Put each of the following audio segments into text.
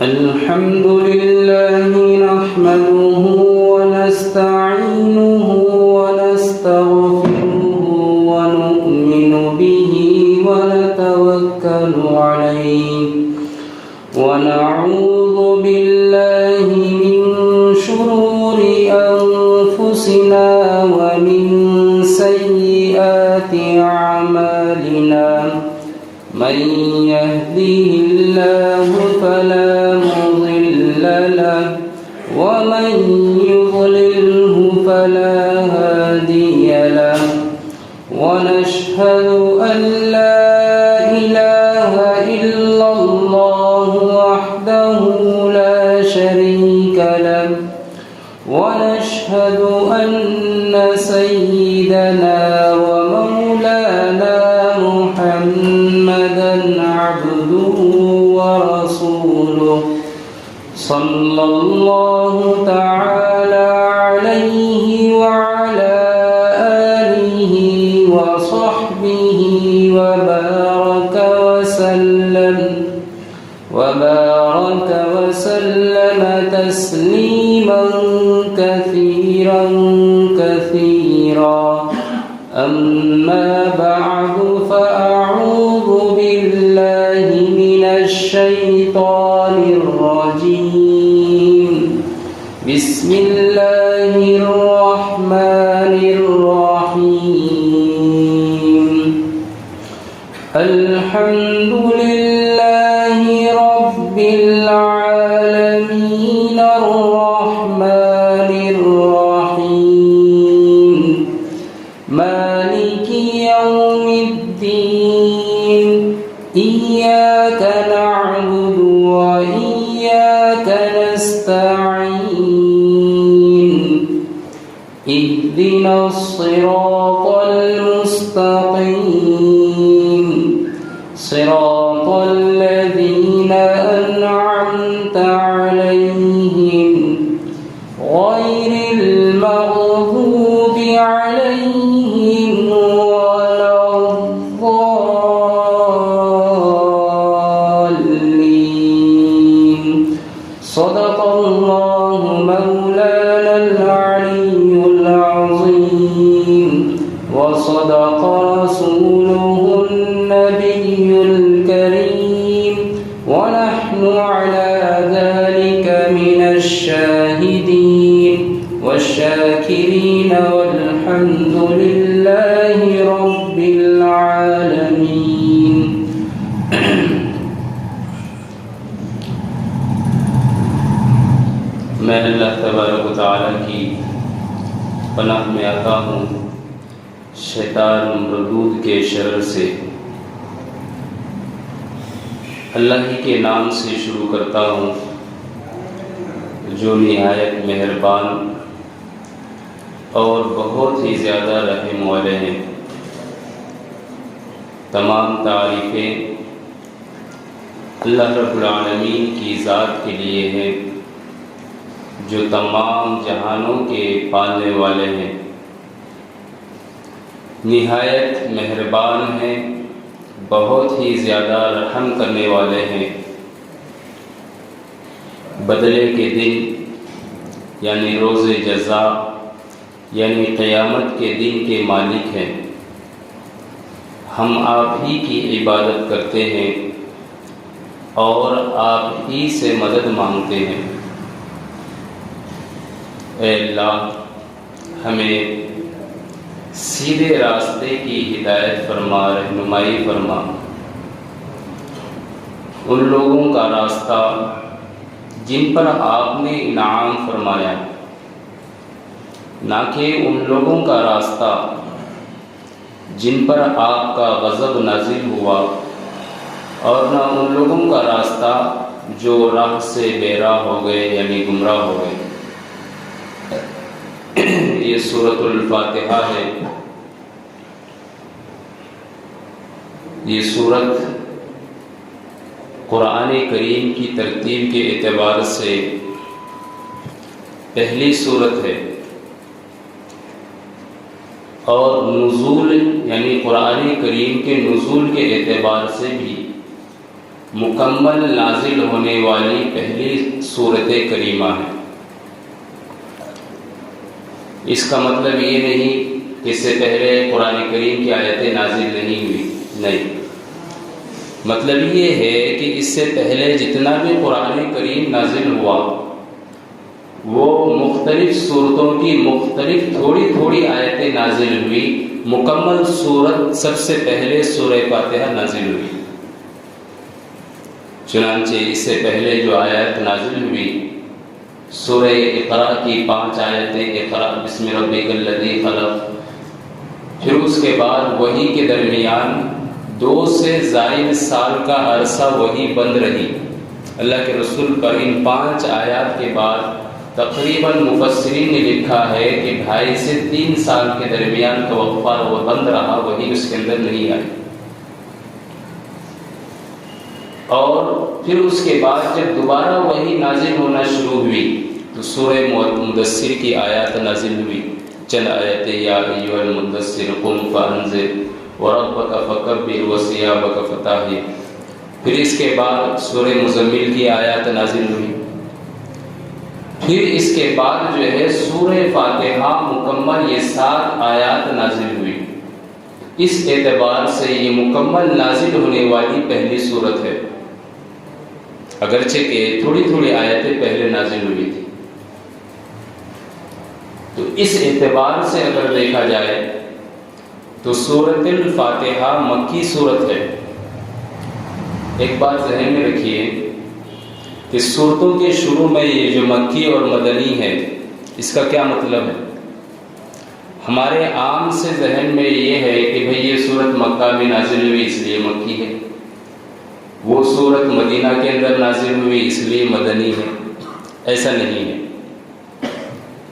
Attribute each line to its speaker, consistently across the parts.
Speaker 1: الحمد لله نحمده ونستعينه ونستغفره ونؤمن به ونتوكل عليه ونعوذ بالله من شرور أنفسنا ومن سيئات أعمالنا من يهده الله فلا مضل له ومن يضلله فلا هادي له ونشهد أن لا إله إلا الله وحده لا شريك له ونشهد أن سيدنا ومولانا محمدا عبده ورسوله صلى الله تعالى عليه وعلى آله وصحبه وبارك وسلم تسليما كثيرا أما بعد فأعوذ بالله من الشيطان الرجيم بسم الله الرحمن الرحيم الحمد لله رب العالمين الرحمن الرحيم مالك يوم الدين إياك نعبد وإياك نستعين اهدنا الصراط المستقيم صراط الذين أنعمت عليهم غير المغضوب عليهم ولا الضالين صدق الله مولانا العلي العظيم وصدق رسوله النبي الكريم ونحن على ذلك من الشاهدين والشاكرين والحمد لله رب العالمين میں اللہ تبارک و تعالیٰ کی پناہ میں آتا ہوں شیطان مردود کے شر سے۔ اللہ ہی کے نام سے شروع کرتا ہوں جو نہایت مہربان اور بہت ہی زیادہ رحم والے ہیں۔ تمام تعریفیں اللہ رب العالمین کی ذات کے لیے ہیں جو تمام جہانوں کے پالنے والے ہیں، نہایت مہربان ہیں، بہت ہی زیادہ رحم کرنے والے ہیں۔ بدلے کے دن یعنی روز جزا یعنی قیامت کے دن کے مالک ہیں۔ ہم آپ ہی کی عبادت کرتے ہیں اور آپ ہی سے مدد مانگتے ہیں۔ اے اللہ ہمیں سیدھے راستے کی ہدایت فرما، رہنمائی فرما۔ ان لوگوں کا راستہ جن پر آپ نے انعام فرمایا، نہ کہ ان لوگوں کا راستہ جن پر آپ کا غضب نازل ہوا، اور نہ ان لوگوں کا راستہ جو راہ سے بے راہ ہو گئے یعنی گمراہ ہو گئے۔ یہ سورۃ الفاتحہ ہے۔ یہ سورت قرآن کریم کی ترتیب کے اعتبار سے پہلی سورت ہے، اور نزول یعنی قرآن کریم کے نزول کے اعتبار سے بھی مکمل نازل ہونے والی پہلی سورت کریمہ ہے۔ اس کا مطلب یہ نہیں کہ اس سے پہلے قرآن کریم کی آیتیں نازل نہیں ہوئی، نہیں، مطلب یہ ہے کہ اس سے پہلے جتنا بھی قرآن کریم نازل ہوا وہ مختلف صورتوں کی مختلف تھوڑی تھوڑی آیتیں نازل ہوئی، مکمل صورت سب سے پہلے سورہ فاتحہ نازل ہوئی۔ چنانچہ اس سے پہلے جو آیت نازل ہوئی سورہ اقرا کی 5 آیتیں، اقرا بسم ربک الذی خلق، پھر اس کے بعد وحی کے درمیان 2 سے زائد سال کا عرصہ وحی بند رہی۔ اللہ کے رسول پر ان 5 آیات کے بعد تقریباً مفسرین نے لکھا ہے کہ 2.5 سے 3 سال کے درمیان کا وقفہ وہ بند رہا، وحی اس کے اندر نہیں آئی۔ اور پھر اس کے بعد جب دوبارہ وحی نازل ہونا شروع ہوئی تو سورہ مدثر کی آیات نازل ہوئی، چند آیتیں، یا ایھا المدثر قم فانذر وربک فکبر وثیابک فطہر۔ پھر اس کے بعد سورہ مزمل کی آیات نازل ہوئی، پھر اس کے بعد جو ہے سورہ فاتحہ مکمل یہ 7 آیات نازل ہوئی۔ اس اعتبار سے یہ مکمل نازل ہونے والی پہلی سورت ہے، اگرچہ کہ تھوڑی تھوڑی آیتیں پہلے نازل ہوئی تھی۔ تو اس اعتبار سے اگر دیکھا جائے تو سورۃ الفاتحہ مکی سورت ہے۔ ایک بات ذہن میں رکھیے کہ سورتوں کے شروع میں یہ جو مکی اور مدنی ہے، اس کا کیا مطلب ہے؟ ہمارے عام سے ذہن میں یہ ہے کہ بھئی یہ سورت مکہ میں نازل ہوئی اس لیے مکی ہے، وہ سورت مدینہ کے اندر نازل ہوئی اس لیے مدنی ہے۔ ایسا نہیں ہے۔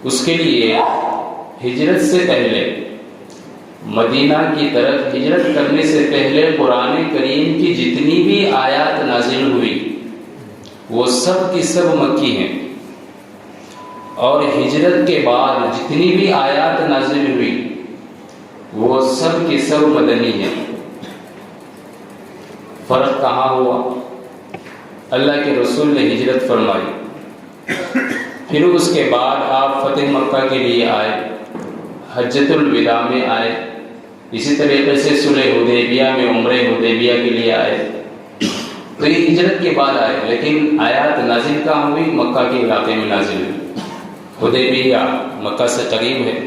Speaker 1: اس کے لیے ہجرت سے پہلے، مدینہ کی طرف ہجرت کرنے سے پہلے قرآن کریم کی جتنی بھی آیات نازل ہوئی وہ سب کی سب مکی ہیں، اور ہجرت کے بعد جتنی بھی آیات نازل ہوئی وہ سب کی سب مدنی ہیں۔ فرق کہاں ہوا؟ اللہ کے رسول نے ہجرت فرمائی، پھر اس کے بعد آپ فتح مکہ کے لیے آئے، حجۃ الوداع میں آئے، اسی طریقے سے صلح حدیبیہ میں عمرہ حدیبیہ کے لیے آئے، تو یہ ہجرت کے بعد آئے، لیکن آیات نازل کہاں ہوئی؟ مکہ کے علاقے میں نازل ہوئی۔ حدیبیہ مکہ سے قریب ہے،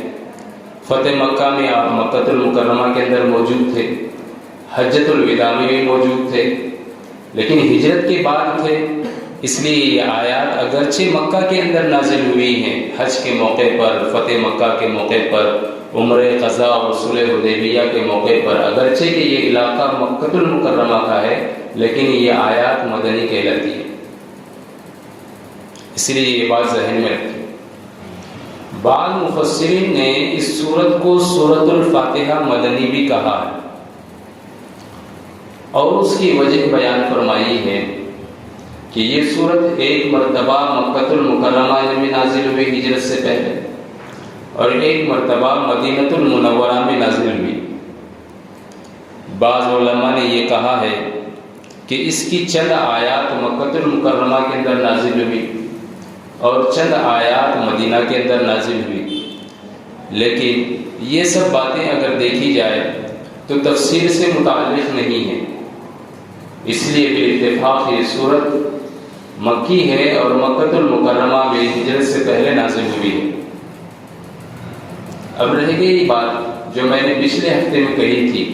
Speaker 1: فتح مکہ میں آپ مکہ المکرمہ کے اندر موجود تھے، حجۃ الوداع میں بھی موجود تھے، لیکن ہجرت کے بعد تھے، اس لیے یہ آیات اگرچہ مکہ کے اندر نازل ہوئی ہیں، حج کے موقع پر، فتح مکہ کے موقع پر، عمرہ قضا اور صلح حدیبیہ کے موقع پر، اگرچہ کہ یہ علاقہ مکہ المکرمہ کا ہے لیکن یہ آیات مدنی کہلاتی ہے۔ اس لیے یہ بات ذہن میں رکھیں۔ بعض مفسرین نے اس سورت کو سورۃ الفاتحہ مدنی بھی کہا ہے، اور اس کی وجہ بیان فرمائی ہے کہ یہ سورت ایک مرتبہ مکہ المکرمہ میں نازل ہوئی ہجرت سے پہلے، اور ایک مرتبہ مدینہ المنورہ میں نازل ہوئی۔ بعض علماء نے یہ کہا ہے کہ اس کی چند آیات مکہ المکرمہ کے اندر نازل ہوئی اور چند آیات مدینہ کے اندر نازل ہوئی، لیکن یہ سب باتیں اگر دیکھی جائے تو تفسیر سے متعلق نہیں ہیں، اس لیے بالاتفاق یہ سورت مکی ہے اور مکہ المکرمہ میں ہجرت سے پہلے نازل ہوئی ہے۔ اب رہ گئی بات جو میں نے پچھلے ہفتے میں کہی تھی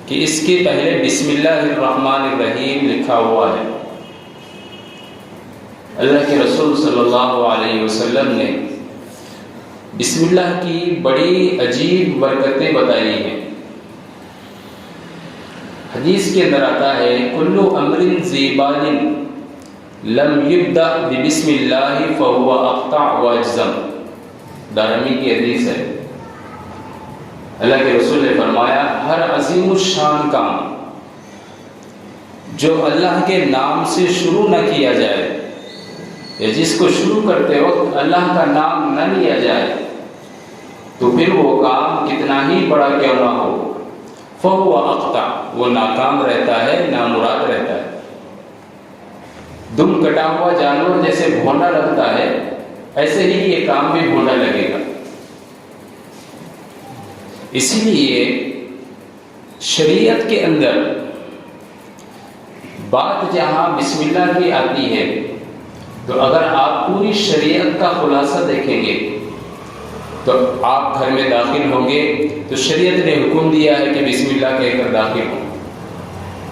Speaker 1: کہ اس کے پہلے بسم اللہ الرحمن الرحیم لکھا ہوا ہے۔ اللہ کے رسول صلی اللہ علیہ وسلم نے بسم اللہ کی بڑی عجیب برکتیں بتائی ہیں۔ حدیث کے اندر آتا ہے کل امر ذی بال لم یبدأ ببسم اللہ فہو اقطع واجزم، دارمی کی حدیث ہے۔ اللہ کے رسول نے فرمایا ہر عظیم الشان کام جو اللہ کے نام سے شروع نہ کیا جائے، یا جس کو شروع کرتے وقت اللہ کا نام نہ لیا جائے، تو پھر وہ کام کتنا ہی بڑا کیوں نہ ہو، فَهُوَ أَقْطَعُ، وہ ناکام رہتا ہے، نامراد رہتا ہے۔ دم کٹا ہوا جانور جیسے بھونڈا لگتا ہے ایسے ہی یہ کام بھی بھونڈا لگے گا۔ اسی لیے شریعت کے اندر بات جہاں بسم اللہ کی آتی ہے تو اگر آپ پوری شریعت کا خلاصہ دیکھیں گے تو آپ گھر میں داخل ہوں گے تو شریعت نے حکم دیا ہے کہ بسم اللہ کہہ کر داخل ہوں۔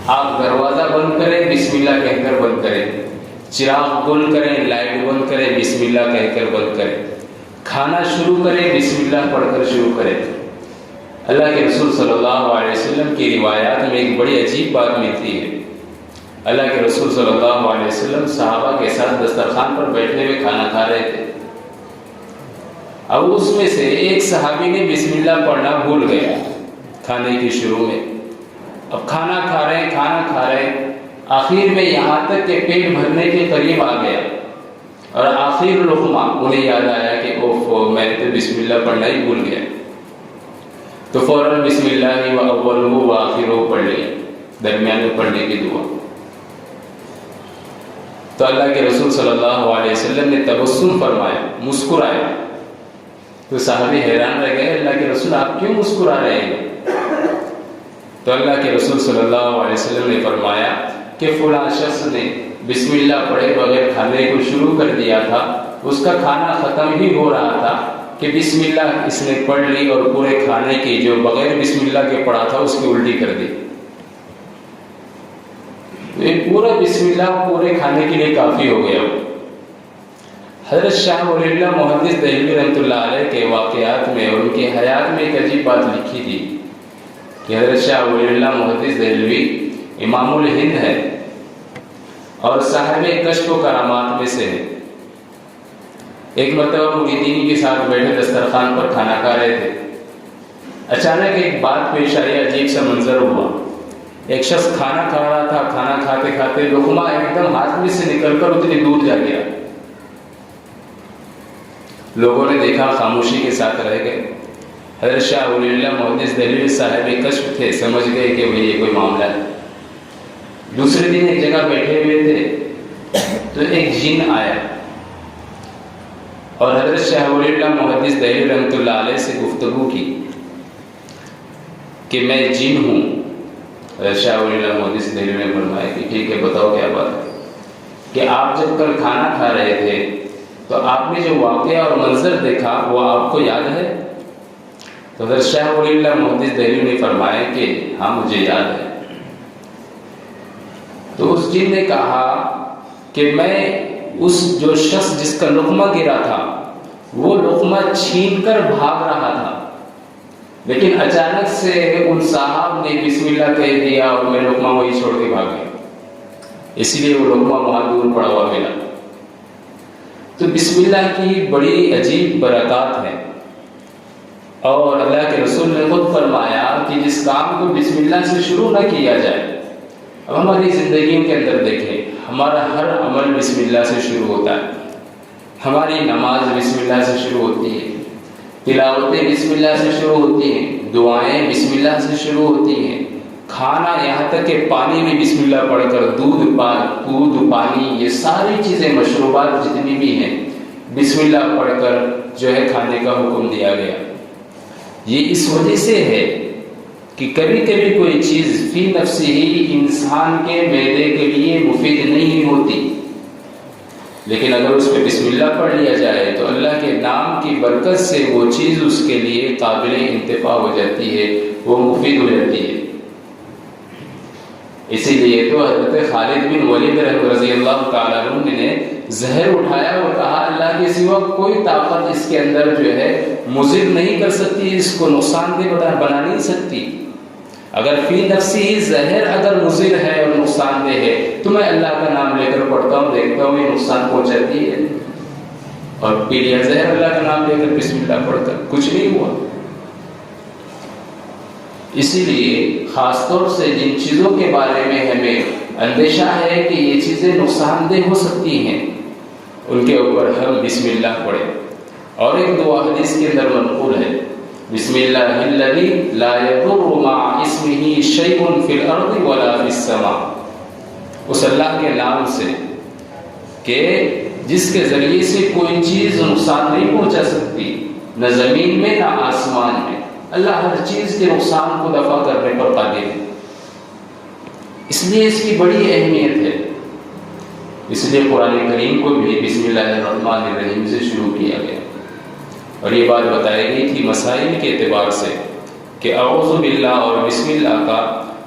Speaker 1: آپ دروازہ بند کریں، بسم اللہ کہہ کر بند کریں، چراغ گل کریں، لائٹ بند کریں، بسم اللہ کہہ کر بند کریں، کھانا شروع کریں، بسم اللہ پڑھ کر شروع کریں۔ اللہ کے رسول صلی اللہ علیہ وسلم کی روایات میں ایک بڑی عجیب بات ملتی ہے۔ اللہ کے رسول صلی اللہ علیہ وسلم صحابہ کے ساتھ دسترخوان پر بیٹھے ہوئے کھانا کھا رہے تھے۔ اب اس میں سے ایک صحابی نے بسم اللہ پڑھنا بھول گیا کھانے کی شروع میں۔ اب کھانا کھا رہے ہیں، آخر میں یہاں تک کہ پیٹ بھرنے کے قریب آ گیا اور آخر لقمہ انہیں یاد آیا کہ اوف میں تو بسم اللہ پڑھنا ہی بھول گیا، تو فوراً بسم اللہ و اولہ و آخرہ پڑھ لیا، درمیان میں پڑھنے کی دعا۔ تو اللہ کے رسول صلی اللہ علیہ وسلم نے تبسم فرمایا، مسکرایا۔ تو صحابی حیران رہ گئے، اللہ کے رسول آپ کیوں مسکرا رہے ہیں؟ تو اللہ کے رسول صلی اللہ علیہ وسلم نے فرمایا کہ فلاں شخص نے بسم اللہ پڑھے بغیر کھانے کو شروع کر دیا تھا، اس کا کھانا ختم ہی ہو رہا تھا کہ بسم اللہ اس نے پڑھ لی اور پورے کھانے کی جو بغیر بسم اللہ کے پڑھا تھا اس کی الٹی کر دی۔ یہ پورا بسم اللہ پورے کھانے کے لیے کافی ہو گیا۔ حضرت شاہ ولی اللہ محدث دہلوی رحمۃ اللہ علیہ کے واقعات میں اور ان کی حیات میں ایک عجیب بات لکھی تھی کہ حضرت شاہ ولی اللہ محدث دہلوی امام الہند ہے اور صاحب کشف و کرامات میں سے ہے۔ ایک مرتبہ مریدین کے ساتھ بیٹھے دسترخوان پر کھانا کھا رہے تھے، اچانک ایک بات پیش آئی، عجیب سا منظر ہوا۔ ایک شخص کھانا کھا رہا تھا، کھانا کھاتے کھاتے لقمہ ایک دم ہاتھ میں سے نکل کر اتنی دور جا گیا۔ لوگوں نے دیکھا، خاموشی کے ساتھ رہ گئے۔ حضرت شاہ ولی اللہ محدث دہلوی صاحب کشف تھے، سمجھ گئے کہ بھئی یہ کوئی معاملہ ہے۔ دوسرے دن ایک جگہ بیٹھے ہوئے تھے تو ایک جن آیا اور حضرت شاہ ولی اللہ محدث دہلوی رحمۃ اللہ علیہ سے گفتگو کی کہ میں جن ہوں۔ حضرت شاہ ولی اللہ محدث دہلوی نے فرمایا کہ ٹھیک ہے، بتاؤ کیا بات ہے؟ کہ آپ جب کل کھانا کھا رہے تھے تو آپ نے جو واقعہ اور منظر دیکھا وہ آپ کو یاد ہے؟ تو حضرت شاہ ولی اللہ محدث دہلوی نے فرمایا کہ ہاں مجھے یاد ہے۔ تو اس جن نے کہا کہ میں اس جو شخص جس کا لقمہ گرا تھا وہ لقمہ چھین کر بھاگ رہا تھا، لیکن اچانک سے ان صاحب نے بسم اللہ کہہ دیا اور میں لقمہ وہی چھوڑ کے بھاگ گیا، اسی لیے وہ لقمہ وہاں دور پڑا ہوا ملا۔ تو بسم اللہ کی بڑی عجیب برکات ہیں، اور اللہ کے رسول نے خود فرمایا کہ جس کام کو بسم اللہ سے شروع نہ کیا جائے، اب ہماری زندگیوں کے اندر دیکھیں، ہمارا ہر عمل بسم اللہ سے شروع ہوتا ہے۔ ہماری نماز بسم اللہ سے شروع ہوتی ہے، تلاوتیں بسم اللہ سے شروع ہوتی ہیں، دعائیں بسم اللہ سے شروع ہوتی ہیں، کھانا یہاں تک کہ پانی بھی بسم اللہ پڑھ کر، دودھ پانی یہ ساری چیزیں مشروبات جتنی بھی ہیں بسم اللہ پڑھ کر جو ہے کھانے کا حکم دیا گیا۔ یہ اس وجہ سے ہے کہ کبھی کبھی کوئی چیز فی نفسی ہی انسان کے معدے کے لیے مفید نہیں ہوتی، لیکن اگر اس پہ بسم اللہ پڑھ لیا جائے تو اللہ کے نام کی برکت سے وہ چیز اس کے لیے قابل انتفاع ہو جاتی ہے، وہ مفید ہو جاتی ہے۔ اسی لیے تو حضرت خالد بن ولید رضی اللہ تعالیٰ عنہ نے زہر اٹھایا اور کہا اللہ کے سوا کوئی طاقت اس کے اندر جو ہے مضر نہیں کر سکتی، اس کو نقصان دہ بنا نہیں سکتی۔ اگر فی نفسی ہی زہر اگر مضر ہے اور نقصان دہ ہے تو میں اللہ کا نام لے کر پڑھتا ہوں، دیکھتا ہوں یہ نقصان پہنچاتی ہے، اور پی لیا زہر اللہ کا نام لے کر بسم اللہ پڑھ کر، کچھ نہیں ہوا۔ اسی لیے خاص طور سے جن چیزوں کے بارے میں ہمیں اندیشہ ہے کہ یہ چیزیں نقصان دہ ہو سکتی ہیں، ان کے اوپر ہم بسم اللہ پڑھیں۔ اور ایک دعا حدیث کے اندر منقول ہے، بسم اللہ الذی لا یضر مع اسمہ شیء فی الارض ولا فی السماء، اس اللہ کے نام سے کہ جس کے ذریعے سے کوئی چیز نقصان نہیں پہنچا سکتی، نہ زمین میں نہ آسمان میں۔ اللہ ہر چیز کے نقصان کو دفع کرنے پر قادر ہے، اس لیے اس کی بڑی اہمیت ہے۔ اس لیے قرآن کریم کو بھی بسم اللہ الرحمن الرحیم سے شروع کیا گیا، اور یہ بات بتائی گئی تھی مسائل کے اعتبار سے کہ اعوذ باللہ اور بسم اللہ کا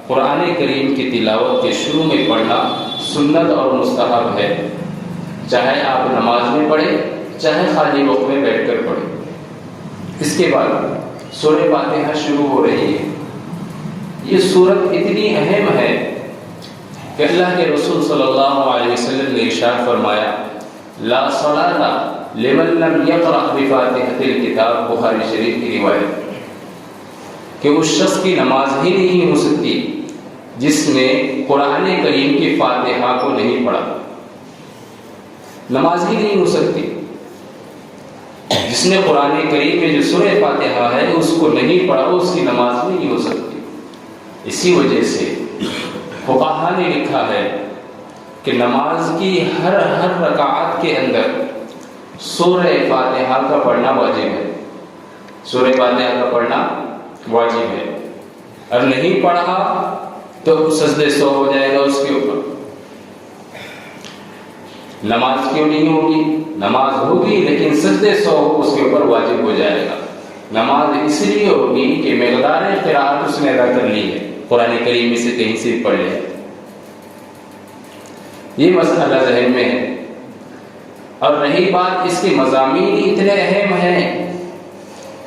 Speaker 1: قرآن کریم کی تلاوت کے شروع میں پڑھنا سنت اور مستحب ہے، چاہے آپ نماز میں پڑھیں چاہے خالی وقت میں بیٹھ کر پڑھیں۔ اس کے بعد سورہ فاتحہ شروع ہو رہی ہے۔ یہ سورت اتنی اہم ہے کہ اللہ کے رسول صلی اللہ علیہ وسلم نے ارشاد فرمایا لا صلاۃ لمن لم یقرأ بفاتحۃ الکتاب، بخاری شریف کی روایت، کہ اس شخص کی نماز ہی نہیں ہو سکتی جس نے قرآن کریم کی فاتحہ کو نہیں پڑھا۔ نماز ہی نہیں ہو سکتی جس نے قرآن کریم میں جو سورہ فاتحہ ہے اس کو نہیں پڑھا، اس کی نماز نہیں ہو سکتی۔ اسی وجہ سے فقہاء نے لکھا ہے کہ نماز کی ہر رکعت کے اندر سورہ فاتحہ کا پڑھنا واجب ہے، سورہ فاتحہ کا پڑھنا واجب ہے، اور نہیں پڑھا تو سجدے سو ہو جائے گا اس کے اوپر۔ نماز کیوں نہیں ہوگی؟ نماز ہوگی لیکن سجدے سو اس کے اوپر واجب ہو جائے گا۔ نماز اس لیے ہوگی کہ مقدار قرأت اس نے ادا کر لی ہے، قرآن کریم میں سے کہیں سے پڑھ لیا۔ یہ مسئلہ ذہن میں ہے۔ اور رہی بات اس کے مضامین اتنے اہم ہیں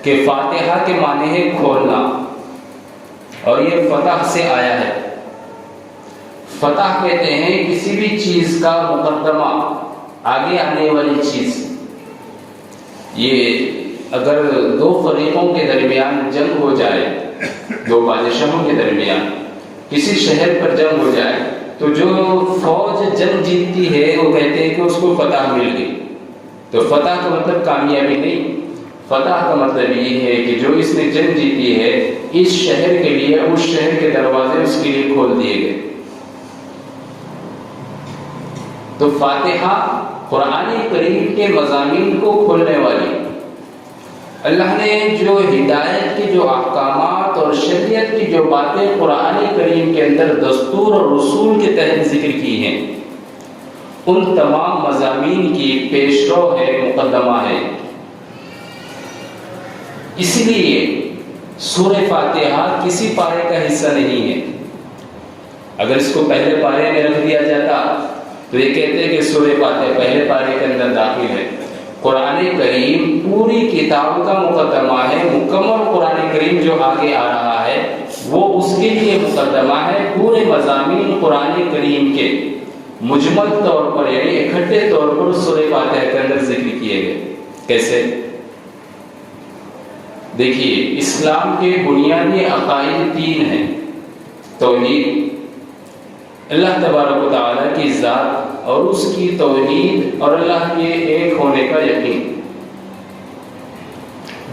Speaker 1: کہ فاتحہ کے معنی ہے کھولنا، اور یہ فتح سے آیا ہے۔ فتح کہتے ہیں کسی بھی چیز کا مقدمہ، آگے آنے والی چیز۔ یہ اگر دو فریقوں کے درمیان جنگ ہو جائے، دو بادشاہوں کے درمیان کسی شہر پر جنگ ہو جائے، تو جو فوج جنگ جیتتی ہے وہ کہتے ہیں کہ اس کو فتح مل گئی۔ تو فتح کا مطلب کامیابی نہیں، فتح کا مطلب یہ ہے کہ جو اس نے جنگ جیتی ہے اس شہر کے لیے، اس شہر کے دروازے اس کے لیے کھول دیے گئے۔ تو فاتحہ قرآن کریم کے مضامین کو کھولنے والی، اللہ نے جو ہدایت کی جو احکامات اور شریعت کی جو باتیں قرآن کریم کے اندر دستور اور رسول کے تحت ذکر کی ہیں، ان تمام مضامین کی پیشرو ہے، مقدمہ ہے۔ اس لیے سورہ فاتحہ کسی پارے کا حصہ نہیں ہے۔ اگر اس کو پہلے پارے میں رکھ دیا جاتا تو یہ کہتے ہیں کہ سورہ فاتحہ پہلے پارے کے اندر داخل ہے۔ قرآن کریم پوری کتاب کا مقدمہ ہے، مکمل قرآن کریم جو آگے آ رہا ہے وہ اس کے لیے مقدمہ ہے۔ پورے مضامین قرآن کریم کے مجمل طور پر یعنی اکٹھے طور پر سورہ فاتحہ کے اندر ذکر کیے گئے۔ کیسے؟ دیکھیے، اسلام کے بنیادی عقائد تین ہیں۔ توحید، اللہ تبارک و تعالیٰ کی ذات اور اس کی توحید اور اللہ کے ایک ہونے کا یقین۔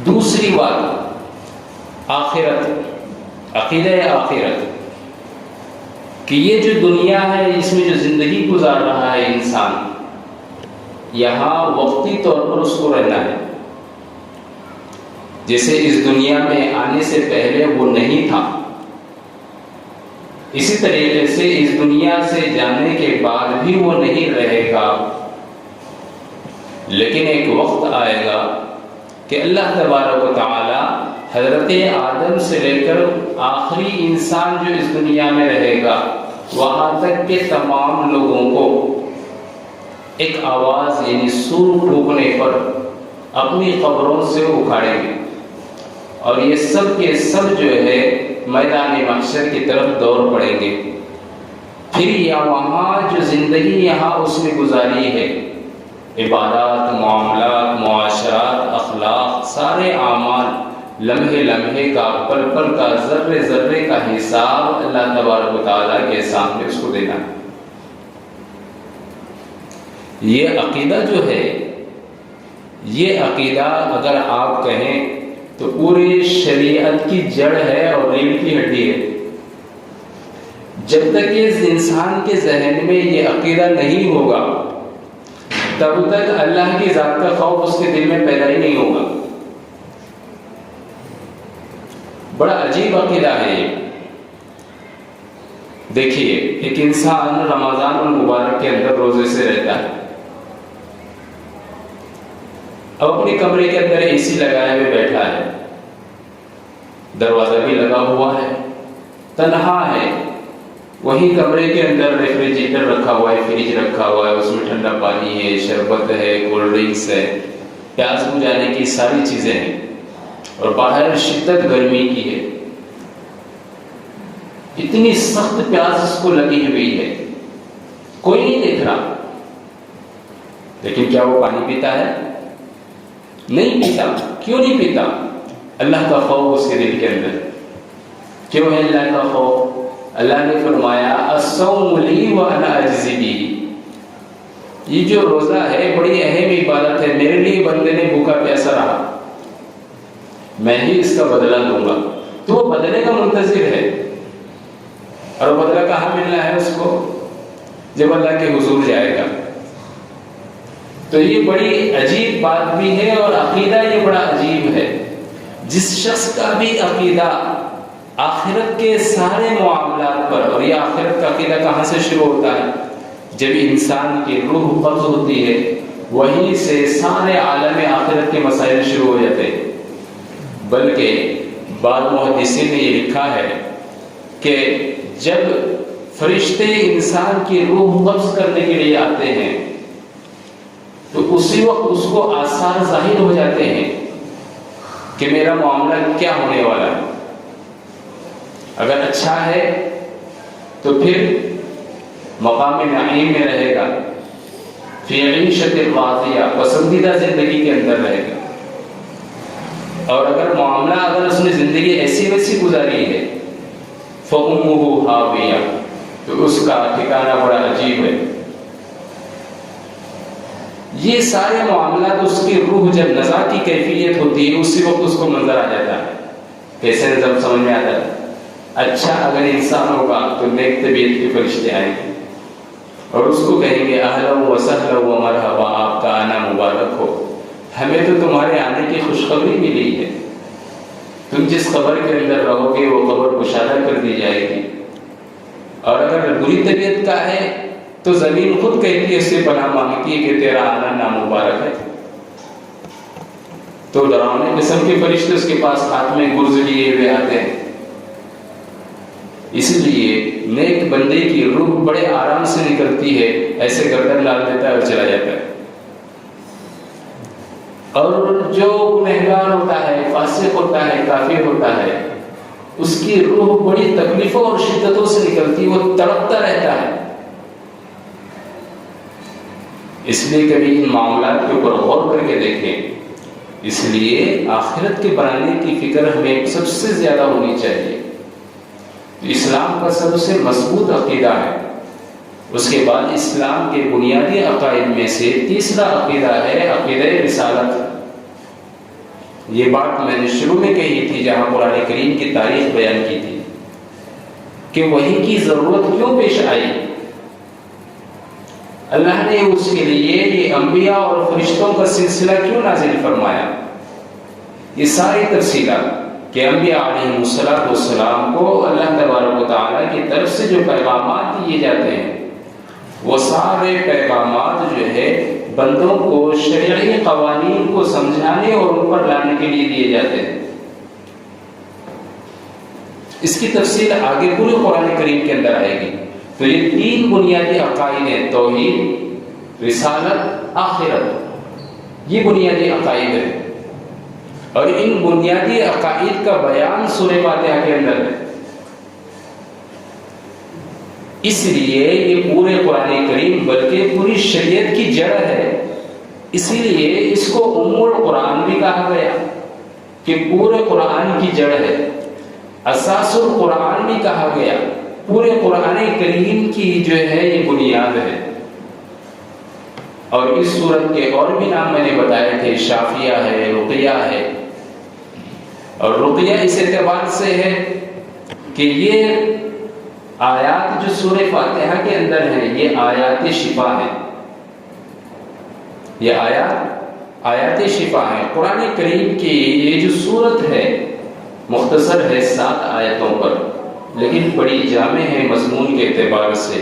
Speaker 1: دوسری بات آخرت، عقیدہ آخرت، کہ یہ جو دنیا ہے اس میں جو زندگی گزار رہا ہے انسان، یہاں وقتی طور پر اس کو رہنا ہے، جیسے اس دنیا میں آنے سے پہلے وہ نہیں تھا، اسی طریقے سے اس دنیا سے جانے کے بعد بھی وہ نہیں رہے گا۔ لیکن ایک وقت آئے گا کہ اللہ تبارک و تعالی حضرت آدم سے لے کر آخری انسان جو اس دنیا میں رہے گا وہاں تک کے تمام لوگوں کو ایک آواز یعنی سور پھونکنے پر اپنی قبروں سے اکھاڑیں گے، اور یہ سب کے سب جو ہے میدان محشر کی طرف دوڑ پڑیں گے۔ پھر وہاں جو زندگی یہاں اس نے گزاری ہے، عبادات، معاملات، معاشرات، اخلاق، سارے اعمال، لمحے لمحے کا، پل پل کا، ذرے ذرے کا حساب اللہ تبارک و تعالیٰ کے سامنے اس کو دینا ہے۔ یہ عقیدہ جو ہے، یہ عقیدہ اگر آپ کہیں تو پوری شریعت کی جڑ ہے اور ریڑھ کی ہڈی ہے۔ جب تک اس انسان کے ذہن میں یہ عقیدہ نہیں ہوگا تب تک اللہ کی ذات کا خوف اس کے دل میں پیدا ہی نہیں ہوگا۔ بڑا عجیب عقیدہ ہے یہ۔ دیکھیے، ایک انسان رمضان المبارک کے اندر روزے سے رہتا ہے، اب اپنے کمرے کے اندر اے سی لگائے ہوئے بیٹھا ہے، دروازہ بھی لگا ہوا ہے، تنہا ہے، وہی کمرے کے اندر ریفریجریٹر رکھا ہوا ہے، فریج رکھا ہوا ہے، اس میں ٹھنڈا پانی ہے، شربت ہے، کولڈ ڈرنکس ہے، پیاس بجھانے کی ساری چیزیں ہیں، اور باہر شدت گرمی کی ہے، اتنی سخت پیاس اس کو لگی ہوئی ہے، کوئی نہیں دیکھ رہا، لیکن کیا وہ پانی پیتا ہے؟ نہیں پیتا۔ کیوں نہیں پیتا؟ اللہ کا خوف اس کے دل کے اندر۔ کیوں ہے اللہ کا خوف؟ اللہ نے فرمایا الصوم لی وانا اجزی بہ، یہ جو روزہ ہے بڑی اہم عبادت ہے، میرے لیے بندے نے بھوکا پیاسا رہا، میں ہی اس کا بدلہ دوں گا، تو وہ بدلے کا منتظر ہے، اور بدلہ کہاں ملنا ہے اس کو؟ جب اللہ کے حضور جائے گا۔ تو یہ بڑی عجیب بات بھی ہے، اور عقیدہ یہ بڑا عجیب ہے۔ جس شخص کا بھی عقیدہ آخرت کے سارے معاملات پر، اور یہ آخرت کا عقیدہ کہاں سے شروع ہوتا ہے؟ جب انسان کی روح قبض ہوتی ہے، وہیں سے سارے عالم آخرت کے مسائل شروع ہو جاتے ہیں۔ بلکہ بعض محدثین نے یہ لکھا ہے کہ جب فرشتے انسان کی روح قبض کرنے کے لیے آتے ہیں تو اسی وقت اس کو آثار ظاہر ہو جاتے ہیں کہ میرا معاملہ کیا ہونے والا ہے۔ اگر اچھا ہے تو پھر مقام نعیم میں رہے گا، فی عیشۃ راضیہ، پسندیدہ زندگی کے اندر رہے گا، اور اگر معاملہ اگر اس نے زندگی ایسی ویسی گزاری ہے فَأُمُّهُ ہاویہ، تو اس کا ٹھکانہ بڑا عجیب ہے۔ یہ سارے معاملات اس کی روح جب نزا کی کیفیت ہوتی ہے اسی وقت اس کو منظر آ جاتا ہے۔ کیسے نظر سمجھ میں آتا ہے؟ اچھا اگر انسان ہوگا تو نیک طبیعت کے فرشتے آئیں گے اور اس کو کہیں گے اہلا و سہلا و مرحبا، آپ کا آنا مبارک ہو، ہمیں تو تمہارے آنے کی خوشخبری ملی ہے، تم جس قبر کے اندر رہو گے وہ قبر کشادہ کر دی جائے گی، اور اگر بری طبیعت کا ہے تو زمین خود کہتی ہے، اس سے پناہ مانگتی ہے کہ تیرا آنا نامبارک ہے۔ تو ڈراؤنے قسم کے فرشتے اس کے پاس ہاتھ میں گرز لیے ہوئے آتے ہیں۔ اس لیے نیک بندے کی روح بڑے آرام سے نکلتی ہے، ایسے گردن ڈال دیتا ہے اور چلا جاتا ہے، اور جو گنہگار ہوتا ہے، فاسق ہوتا ہے، کافر ہوتا ہے، اس کی روح بڑی تکلیفوں اور شدتوں سے نکلتی، وہ تڑپتا رہتا ہے۔ اس لیے کبھی ان معاملات کے اوپر غور کر کے دیکھیں۔ اس لیے آخرت کے بنانے کی فکر ہمیں سب سے زیادہ ہونی چاہیے۔ اسلام کا سب سے مضبوط عقیدہ ہے۔ اس کے بعد اسلام کے بنیادی عقائد میں سے تیسرا عقیدہ ہے عقیدہ رسالت۔ یہ بات میں نے شروع میں کہی تھی جہاں قرآن کریم کی تاریخ بیان کی تھی کہ وحی کی ضرورت کیوں پیش آئی، اللہ نے اس کے لیے یہ انبیاء اور فرشتوں کا سلسلہ کیوں نازل فرمایا، یہ ساری تفصیلات کہ انبیاء علیہ السلام کو اللہ تبارک و تعالیٰ کی طرف سے جو پیغامات دیے جاتے ہیں وہ سارے پیغامات جو ہے بندوں کو شرعی قوانین کو سمجھانے اور ان پر لانے کے لیے دیے جاتے ہیں۔ اس کی تفصیل آگے پورے قرآن کریم کے اندر آئے گی۔ تو یہ تین بنیادی عقائد ہیں، توحید، رسالت، آخرت، یہ بنیادی عقائد ہیں، اور ان بنیادی عقائد کا بیان سورہ فاتحہ کے اندر ہے۔ اس لیے یہ پورے قرآن کریم بلکہ پوری شریعت کی جڑ ہے، اسی لیے اس کو ام القرآن بھی کہا گیا کہ پورے قرآن کی جڑ ہے، اساس القرآن بھی کہا گیا، پورے قرآن کریم کی جو ہے یہ بنیاد ہے۔ اور اس سورت کے اور بھی نام میں نے بتائے تھے، شافیہ ہے، رقیہ ہے، اور رقیہ اس اعتبار سے ہے کہ یہ آیات جو سورہ فاتحہ کے اندر ہیں یہ آیات شفا ہیں، یہ آیات شفا ہیں۔ قرآن کریم کی یہ جو صورت ہے مختصر ہے 7 آیتوں پر، لیکن بڑی جامع ہے مضمون کے اعتبار سے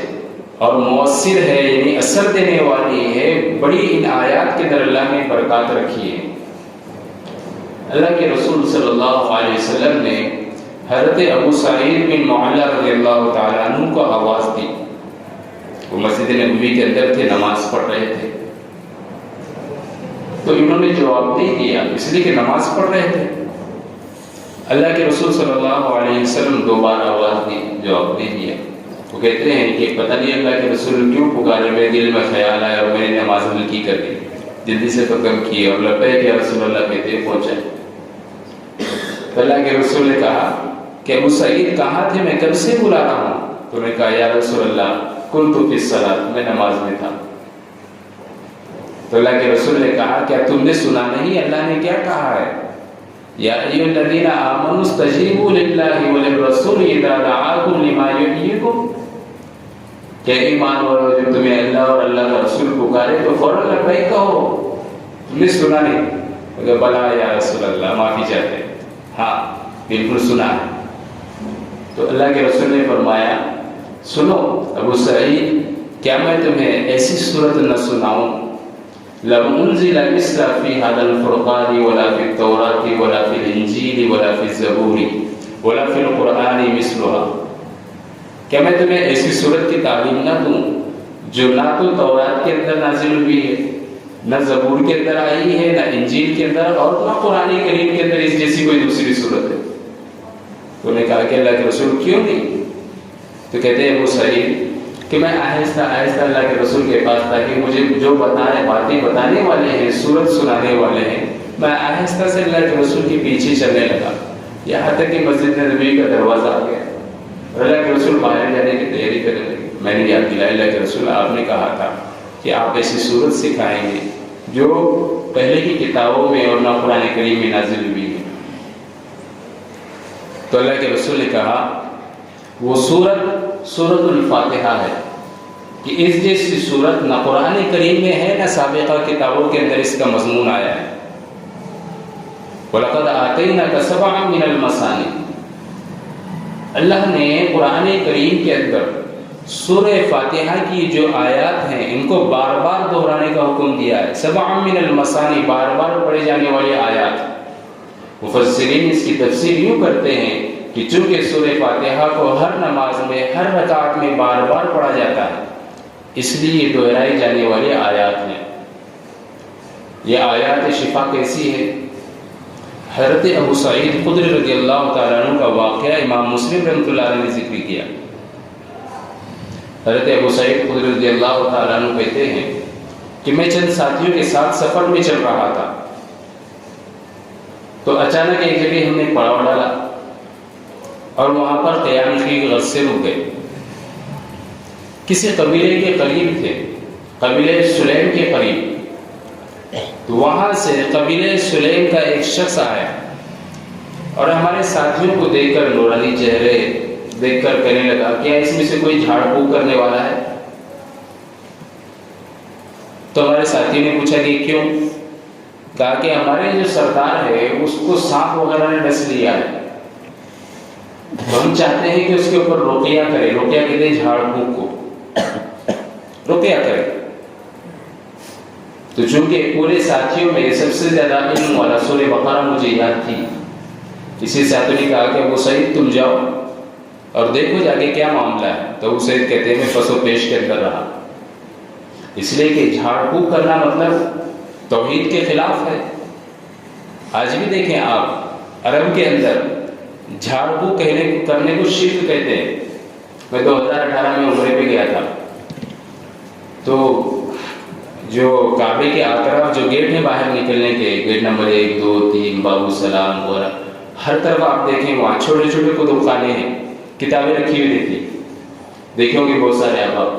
Speaker 1: اور مؤثر ہے، یعنی اثر دینے والی ہے۔ بڑی ان آیات کے اندر اللہ نے برکات رکھی ہے۔ اللہ کے رسول صلی اللہ علیہ وسلم نے حضرت ابو سعید بن معلّہ رضی اللہ تعالیٰ عنہ کو آواز دی۔ وہ مسجد نبوی کے اندر تھے، نماز پڑھ رہے تھے، تو انہوں نے جواب نہیں دیا اس لیے کہ نماز پڑھ رہے تھے۔ اللہ کے رسول صلی اللہ علیہ وسلم 2 بار آواز دی، جواب نہیں دیا۔ وہ کہتے ہیں کہ پتہ نہیں اللہ کے رسول کیوں پکارے، میرے دل میں خیال آیا اور میں نے نماز ہلکی کر دی، جلدی سے کم کی اور لبیک یا رسول اللہ کہتے ہوئے پہنچے۔ تو اللہ کے رسول نے کہا کہ ابو سعید کہاں تھے، میں کب سے بلا رہا ہوں؟ تو انہوں نے کہا یا رسول اللہ کنت فی الصلاۃ، میں نماز میں تھا۔ تو اللہ کے رسول نے کہا کیا تم نے سنا نہیں اللہ نے کیا کہا ہے؟ یا ایھا الذین آمنوا استجیبوا للہ وللرسول اذا دعاکم لما یحییکم، کہ ایمان والو جب تمہیں اللہ اور اللہ کا رسول پکارے تو فوراً لبیک کہو۔ تم نے سنا نہیں؟ کہ بلا یا رسول اللہ، معافی چاہتے ہیں، ہاں بالکل سنا ہے۔ تو اللہ کے رسول نے فرمایا سنو ابو سعید، کیا میں تمہیں ایسی صورت نہ سناؤں؟ لم انزل مثل فی هذا الفرقان ولا فی التوراۃ ولا فی الانجیل ولا فی الزبور ولا فی القرآن مثلها، کیا میں تمہیں ایسی صورت کی تعلیم نہ دوں جو نہ تو تورات کے اندر نازل ہوئی ہے، نہ زبور کے اندر آئی ہے، نہ انجیل کے اندر، اور نہ قرآن کریم کے اندر اس جیسی کوئی دوسری صورت ہے؟ تو نے کہا کہ اللہ کے رسول کیوں نہیں؟ تو کہتے ہیں ابو سعید کہ میں آہستہ آہستہ اللہ کے رسول کے پاس، تاکہ مجھے جو باتیں بتانے والے ہیں، صورت سنانے والے ہیں، میں آہستہ سے اللہ کے رسول کے پیچھے چلنے لگا، یہاں تک کہ مسجد نبوی کا دروازہ آ گیا اور اللہ کے رسول باہر جانے کی تیاری کرنے لگے۔ میں نے یاد دلایا اللہ کے رسول آپ نے کہا تھا کہ آپ ایسی صورت سکھائیں گے جو پہلے کی کتابوں میں اور نہ قرآن کریم میں نازل ہوئی ہے۔ تو اللہ کے رسول نے کہا وہ سورت الفاتحہ ہے، کہ اس جیسی صورت نہ قرآن کریم میں ہے نہ سابقہ کتابوں کے اندر اس کا مضمون آیا ہے۔ وَلَقَدْ آتَيْنَاكَ سَبْعًا مِنَ الْمَثَانِي، اللہ نے قرآن کریم کے اندر سورہ فاتحہ کی جو آیات ہیں ان کو بار بار دہرانے کا حکم دیا ہے۔ 7 من المثانی، بار بار پڑھے جانے والی آیات۔ مفسرین اس کی تفسیر یوں کرتے ہیں کہ چونکہ سورہ فاتحہ کو ہر نماز میں ہر رکعت میں بار بار پڑھا جاتا ہے، اس لیے یہ دہرائی جانے والی آیات ہیں۔ یہ آیات شفا کیسی ہے؟ حضرت ابو سعید خدری رضی اللہ تعالیٰ عنہ کا واقعہ امام مسلم رحمۃ اللہ علیہ نے ذکر کیا۔ حضرت ابو سعید خدری رضی اللہ تعالیٰ عنہ کہتے ہیں کہ میں چند ساتھیوں کے ساتھ سفر میں چل رہا تھا، تو اچانک ایک جگہ ہم نے پڑاؤ ڈالا اور وہاں پر قیام کی غرض سے رک گئے۔ کسی قبیلے کے قریب تھے، قبیلے سلیم کے قریب، تو وہاں سے قبیلے سلیم کا ایک شخص آیا اور ہمارے ساتھیوں کو دیکھ کر، نورانی چہرے دیکھ کر کہنے لگا کیا اس میں سے کوئی جھاڑ پھونک کرنے والا ہے؟ تو ہمارے ساتھی نے پوچھا کہ کیوں؟ کہا کہ ہمارے جو سردار ہے اس کو سانپ وغیرہ نے ڈس لیا ہے، تو ہم چاہتے ہیں کہ اس کے اوپر رقیہ کرے۔ رقیہ کہتے ہیں جھاڑ پھونک کو، رقیہ کرے۔ تو چونکہ پورے ساتھیوں میں سب سے زیادہ علم والا سورہ بقرہ مجھے یاد تھی، اسی ساتھی نے کہا کہ ابو سعید تم جاؤ اور دیکھو جا کے کیا معاملہ ہے۔ تو ابو سعید کہتے ہیں میں پس و پیش کے اندر رہا، اس لیے کہ جھاڑ پھونک کرنا مطلب توحید کے خلاف ہے۔ آج بھی دیکھیں آپ عرب کے اندر جھاڑ پھونک کرنے کو شرک کہتے ہیں۔ میں 2018 میں عمرے پہ گیا تھا، تو جو کعبے کے اطراف جو گیٹ ہیں باہر نکلنے کے، گیٹ نمبر 1 2 3 باب السلام وغیرہ، ہر طرف آپ دیکھیں وہاں چھوٹے چھوٹے کتب خانے ہیں، کتابیں رکھی ہوئی رہتی، دیکھیں گے بہت سارے احباب،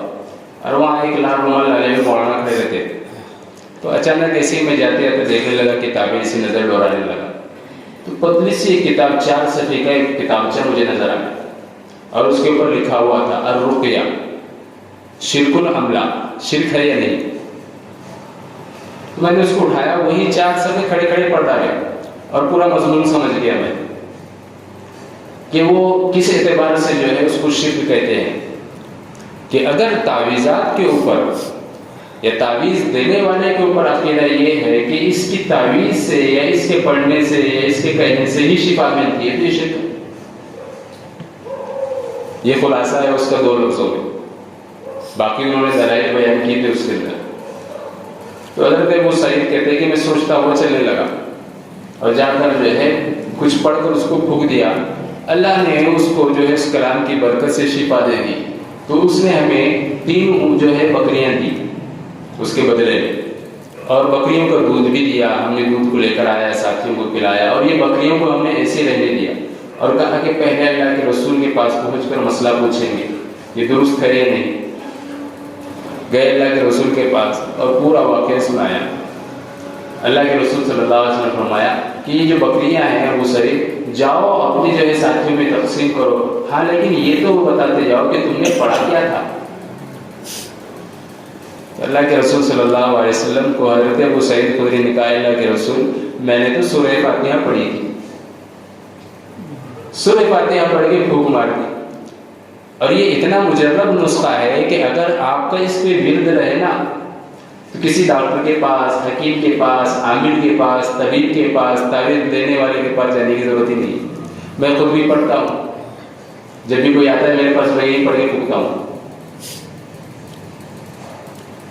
Speaker 1: اور وہاں ایک لال رومال ڈالے ہوئے مولانا کھڑے رہتے۔ تو اچانک ایسے ہی میں جاتے جاتے دیکھنے لگا، کتابیں ایسی نظر دوڑانے لگا، تو پتلی سی ایک کتاب 4 صفحے کا ایک کتابچہ مجھے نظر آیا اور اس کے اوپر لکھا ہوا تھا الرقیہ شرک العملہ، شرک ہے یا نہیں؟ تو میں نے اس کو اٹھایا، وہی 4 صفحے کھڑے کھڑے پڑھ ڈالے اور پورا مضمون سمجھ گیا میں کہ وہ کس اعتبار سے جو ہے اس کو شرک کہتے ہیں. کہ اگر تعویذات کے اوپر یا تعویذ دینے والے کے اوپر عقیدہ یہ ہے کہ اس کی تعویذ سے یا اس کے پڑھنے سے یا اس کے کہنے سے ہی شفا ملتی ہے تو یہ شرک ہے. یہ خلاصہ ہے اس کا 2 لفظوں میں. باقی انہوں نے دلائل بیان کی تھے اس کے اندر. تو حضرت ابو سعید کہتے ہیں کہ میں سوچتا ہوا چلنے لگا اور جا کر جو ہے کچھ پڑھ کر اس کو پھونک دیا. اللہ نے اس کو جو ہے اس کلام کی برکت سے شفا دے دی. تو اس نے ہمیں 3 جو ہے بکریاں دی اس کے بدلے میں، اور بکریوں کا دودھ بھی دیا. ہم نے دودھ کو لے کر آیا، ساتھیوں کو پلایا، اور یہ بکریوں کو ہم نے ایسے رہنے دیا اور کہا کہ پہلے اللہ کے رسول کے پاس پہنچ کر مسئلہ پوچھیں گے یہ درست ہے یا نہیں. گئے اللہ کے رسول کے پاس اور پورا واقعہ سنایا. اللہ کے رسول صلی اللہ علیہ وسلم نے فرمایا کہ یہ جو بکریاں ہیں ابو سعید، جاؤ اپنی جو ہے ساتھیوں میں تقسیم کرو. ہاں لیکن یہ تو بتاتے جاؤ کہ تم نے پڑھا کیا تھا. اللہ کے رسول صلی اللہ علیہ وسلم کو حضرت ابو سعید خدری نے کہا اللہ کے رسول میں نے تو سورہ فاتحہ پڑھی تھی، سورہ فاتحہ پڑھ کے پھونک مار دی. اور یہ اتنا مجرب نسخہ ہے کہ اگر آپ کا اس پہ ورد رہے نا تو کسی ڈاکٹر کے پاس، حکیم کے پاس، عامل کے پاس، طبیب کے پاس، تعویذ دینے والے کے پاس جانے کی ضرورت ہی نہیں. میں خود بھی پڑھتا ہوں، جب بھی کوئی آتا ہے میرے پاس میں یہی پڑھ کے پھونکتا ہوں.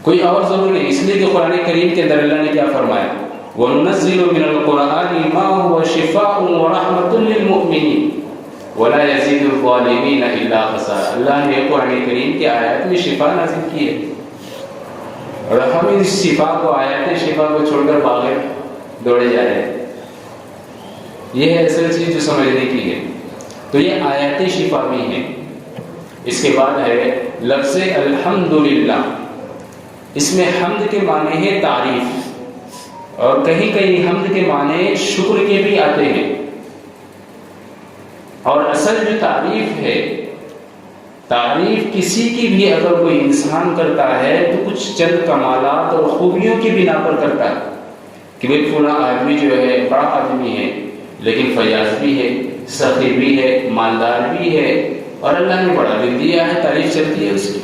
Speaker 1: کوئی اور ضرور نہیں، اس لیے کہ قرآن کریم کے اندر اللہ نے کیا فرمایا وَنُنَزِّلُ مِنَ الْقُرْآنِ مَا هُوَ شِفَاءٌ وَرَحْمَةٌ لِّلْمُؤْمِنِينَ وَلَا يَزِيدُ الظَّالِمِينَ إِلَّا خَسَارًا. اللہ نے قرآن کریم کی آیات میں شفا نازل کی ہے اور ہم اس شفا کو، آیات شفا کو چھوڑ کر باغ دوڑے جا رہے ہیں. یہ ہے اصل چیز جو سمجھنے کی ہے. تو یہ آیات شفا بھی ہیں. اس کے بعد ہے لفظ الحمدللہ. اس میں حمد کے معنی ہے تعریف، اور کہیں کہیں حمد کے معنی شکر کے بھی آتے ہیں. اور اصل جو تعریف ہے، تعریف کسی کی بھی اگر کوئی انسان کرتا ہے تو کچھ چند کمالات اور خوبیوں کی بنا پر کرتا ہے کہ بھئی فلاں آدمی جو ہے بڑا آدمی ہے لیکن فیاض بھی ہے، سخی بھی ہے، مالدار بھی ہے، اور اللہ نے بڑا دل دیا ہے، تعریف چلتی ہے اس کی.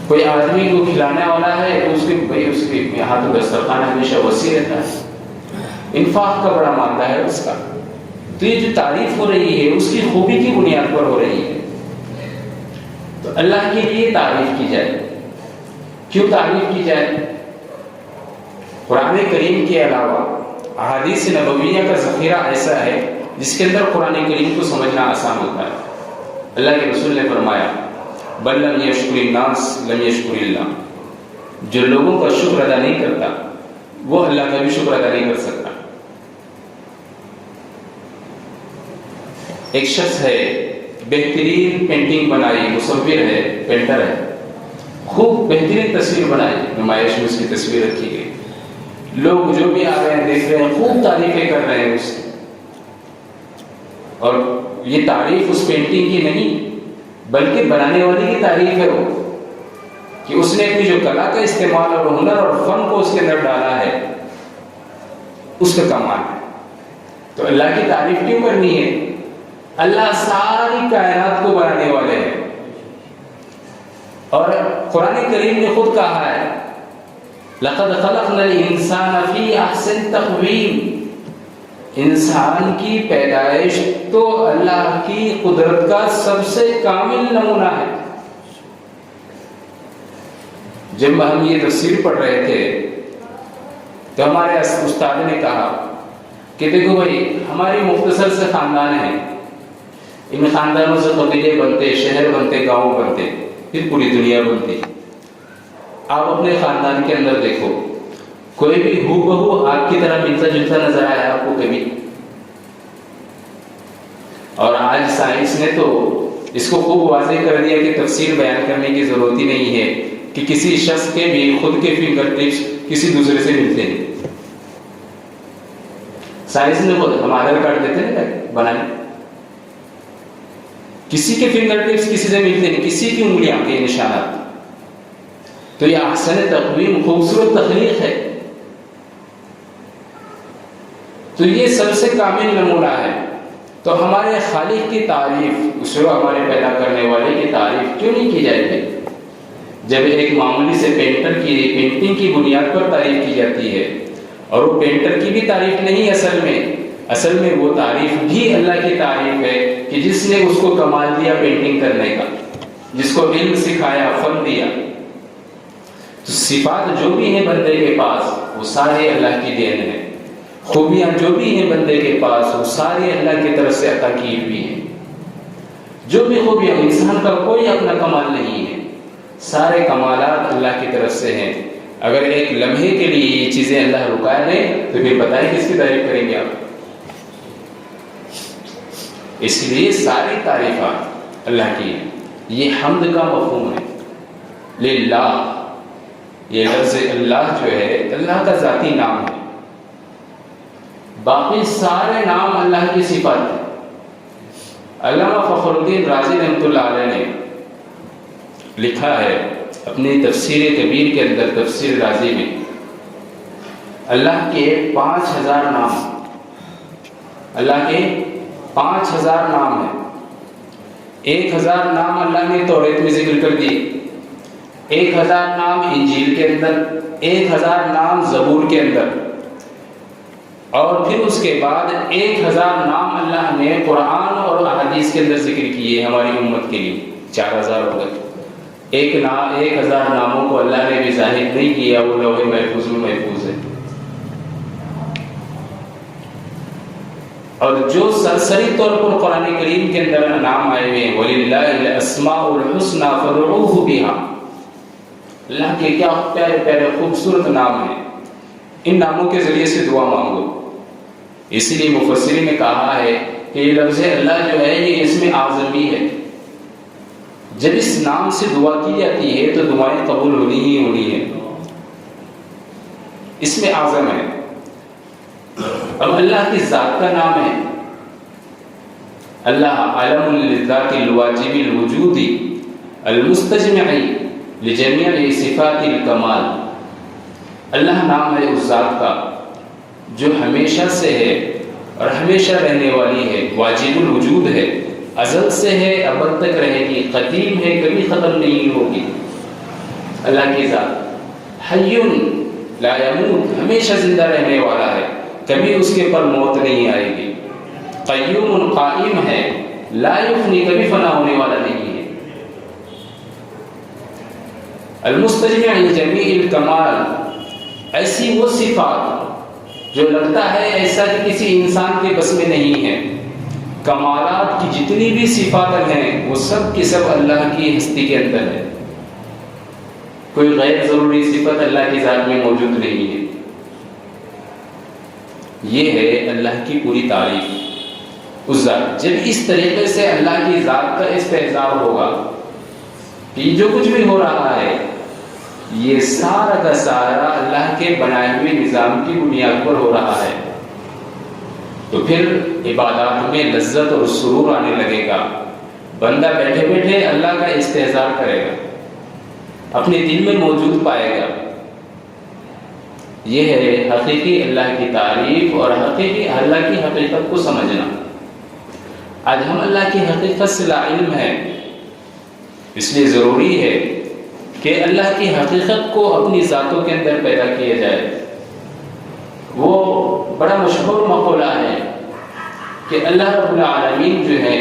Speaker 1: کوئی آدمی کو کھلانے والا ہے تو اس کے یہاں تو دسترخوان ہمیشہ وسیع رہتا ہے، انفاق کا بڑا مادہ ہے اس کا. تو یہ جو تعریف ہو رہی ہے اس کی خوبی کی بنیاد پر ہو رہی ہے. تو اللہ کے لیے تعریف کی جائے. کیوں تعریف کی جائے؟ قرآن کریم کے علاوہ احادیث نبویہ کا ذخیرہ ایسا ہے جس کے اندر قرآن کریم کو سمجھنا آسان ہوتا ہے. اللہ کے رسول نے فرمایا بل لم یشکر الناس لم یشکر اللہ. جو لوگوں کا شکر ادا نہیں کرتا وہ اللہ کا بھی شکر ادا نہیں کر سکتا. ایک شخص ہے بہترین پینٹنگ بنائی، مصور ہے، پینٹر ہے، خوب بہترین تصویر بنائی، نمائش میں اس کی تصویر رکھی گئی. لوگ جو بھی آ رہے ہیں دیکھ رہے ہیں، خوب تعریفیں کر رہے ہیں اس کی. اور یہ تعریف اس پینٹنگ کی نہیں بلکہ بنانے والے کی تعریف ہے وہ، کہ اس نے اپنی جو کلا کا استعمال اور ہنر اور فن کو اس کے اندر ڈالا ہے، اس کا کمال ہے. تو اللہ کی تعریف کیوں کرنی ہے؟ اللہ ساری کائنات کو بنانے والے ہیں. اور قرآن کریم نے خود کہا ہے لَقَدْ خَلَقْنَا الْإِنسَانَ فِي أَحْسَنِ تَقْوِيمٍ. انسان کی پیدائش تو اللہ کی قدرت کا سب سے کامل نمونہ ہے. جب ہم یہ تفسیر پڑھ رہے تھے تو ہمارے استاد نے کہا کہ دیکھو بھائی ہماری مختصر سے خاندان ہیں، ان خاندانوں سے قبیلے بنتے، شہر بنتے، گاؤں بنتے، پھر پوری دنیا بنتی. آپ اپنے خاندان کے اندر دیکھو، کوئی بھی ہو بہو آپ کی طرح ملتا جلتا نظر آیا آپ کو کبھی؟ اور آج سائنس نے تو اس کو خوب واضح کر دیا کہ تفسیر بیان کرنے کی ضرورت ہی نہیں ہے کہ کسی شخص کے بھی خود کے فنگر ٹپس کسی دوسرے سے ملتے ہیں. سائنس نے خود ہم آدھار کارڈ دیتے ہیں بنائے، کسی کے فنگر ٹپس کسی سے ملتے نہیں، کسی کی انگلیاں کے نشانات. تو یہ احسن تقویم خوبصورت تخلیق ہے. تو یہ سب سے کامل نمونہ ہے۔ تو ہمارے خالق کی تعریف، اس کو ہمارے پیدا کرنے والے کی تعریف کیوں نہیں کی جاتی؟ جب ایک معمولی سے پینٹر کی پینٹنگ کی بنیاد پر تعریف کی جاتی ہے، اور وہ پینٹر کی بھی تعریف نہیں، اصل میں وہ تعریف بھی اللہ کی تعریف ہے کہ جس نے اس کو کمال دیا پینٹنگ کرنے کا، جس کو علم سکھایا، فن دیا۔ تو صفات جو بھی ہیں بندے کے پاس وہ سارے اللہ کی دین ہے، خوبیاں جو بھی ہیں بندے کے پاس وہ ساری اللہ کی طرف سے عطا کی ہوئی ہیں۔ جو بھی خوبیاں، انسان کا کوئی اپنا کمال نہیں ہے، سارے کمالات اللہ کی طرف سے ہیں۔ اگر ایک لمحے کے لیے یہ چیزیں اللہ رکا لے تو پھر بتائیں کس کی تعریف کریں گے آپ؟ اس لیے ساری تعریفات اللہ کی ہیں۔ یہ حمد کا مفہوم ہے، للہ، یہ لفظ اللہ جو ہے اللہ کا ذاتی نام ہے، باقی سارے نام اللہ کی صفات ہیں۔ علامہ فخر الدین رازی رحمۃ اللہ علیہ نے لکھا ہے اپنی تفسیر کبیر کے اندر، تفسیر رازی میں، اللہ کے 5000 نام، اللہ کے 5000 نام ہیں۔ 1000 نام اللہ نے توریت میں ذکر کر دیے، 1000 نام انجیل کے اندر، 1000 نام زبور کے اندر، اور پھر اس کے بعد 1000 نام اللہ نے قرآن اور احادیث کے اندر ذکر کیے ہماری امت کے لیے، 4000 ہو گئے۔ 1000 ناموں کو اللہ نے بھی ظاہر نہیں کیا، وہ لوح محفوظ میں محفوظ ہے۔ اور جو سرسری طور پر قرآن کریم کے اندر نام آئے ہوئے ہیں، وَلِلَّهِ الْأَسْمَاءُ الْحُسْنَى فَادْعُوهُ بِهَا، اللہ کے کیا پیارے پیارے خوبصورت نام ہیں، ان ناموں کے ذریعے سے دعا مانگو۔ اسی لیے مفسرین نے کہا ہے کہ یہ لفظ اللہ جو ہے یہ اسم اعظمی ہے، جب اس نام سے دعا کی جاتی ہے تو دعائیں قبول ہونی ہی ہونی ہے، اسم اعظم ہے۔ اب اللہ کی ذات کا نام ہے اللہ، علم للذات الواجب الوجود المستجمع لجميع صفات الکمال۔ اللہ نام ہے اس ذات کا جو ہمیشہ سے ہے اور ہمیشہ رہنے والی ہے، واجب الوجود ہے، ازل سے ہے، ابد تک رہے گی، قدیم ہے، کبھی ختم نہیں ہوگی۔ اللہ کی ذات حی لا یموت، ہمیشہ زندہ رہنے والا ہے، کبھی اس کے پر موت نہیں آئے گی۔ قیوم قائم ہے، لا یفنی، کبھی فنا ہونے والا نہیں ہے۔ المستجمع لجمیع الکمال، ایسی وہ صفات جو لگتا ہے ایسا کہ کسی انسان کے بس میں نہیں ہے۔ کمالات کی جتنی بھی صفات ہیں وہ سب کی سب اللہ کی ہستی کے اندر ہے، کوئی غیر ضروری صفت اللہ کی ذات میں موجود نہیں ہے۔ یہ ہے اللہ کی پوری تعریف اس ذات۔ جب اس طریقے سے اللہ کی ذات کا استحضار ہوگا کہ جو کچھ بھی ہو رہا ہے یہ سارا کا سارا اللہ کے بنائے ہوئے نظام کی بنیاد پر ہو رہا ہے، تو پھر عبادات میں لذت اور سرور آنے لگے گا۔ بندہ بیٹھے بیٹھے اللہ کا استحضار کرے گا، اپنے دل میں موجود پائے گا۔ یہ ہے حقیقی اللہ کی تعریف اور حقیقی اللہ کی حقیقت کو سمجھنا۔ آج ہم اللہ کی حقیقت سے لا علم ہے، اس لیے ضروری ہے کہ اللہ کی حقیقت کو اپنی ذاتوں کے اندر پیدا کیا جائے۔ وہ بڑا مشہور مقولہ ہے کہ اللہ رب العالمین جو ہے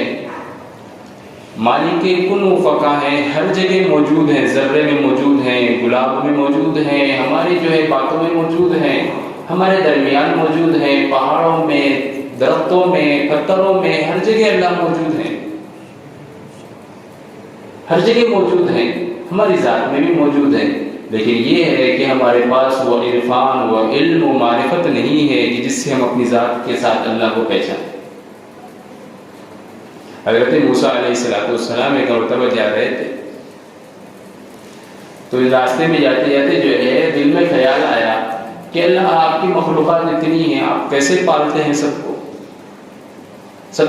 Speaker 1: مالک کن و فقا ہے، ہر جگہ موجود ہیں، ذرے میں موجود ہیں، گلاب میں موجود ہیں، ہماری جو ہے باتوں میں موجود ہیں، ہمارے درمیان موجود ہیں، پہاڑوں میں، درختوں میں، پتھروں میں، ہر جگہ اللہ موجود ہیں، ہر جگہ موجود ہیں، ہماری ذات میں بھی موجود ہیں۔ لیکن یہ ہے کہ ہمارے پاس وہ عرفان، وہ علم و معرفت نہیں ہے کہ جس سے ہم اپنی ذات کے ساتھ اللہ کو پہچانیں۔ حضرت موسیٰ علیہ السلام ایک مرتبہ جا رہے تھے، تو راستے میں جاتے جاتے جو ہے دل میں خیال آیا کہ اللہ آپ کی مخلوقات اتنی ہیں، آپ کیسے پالتے ہیں سب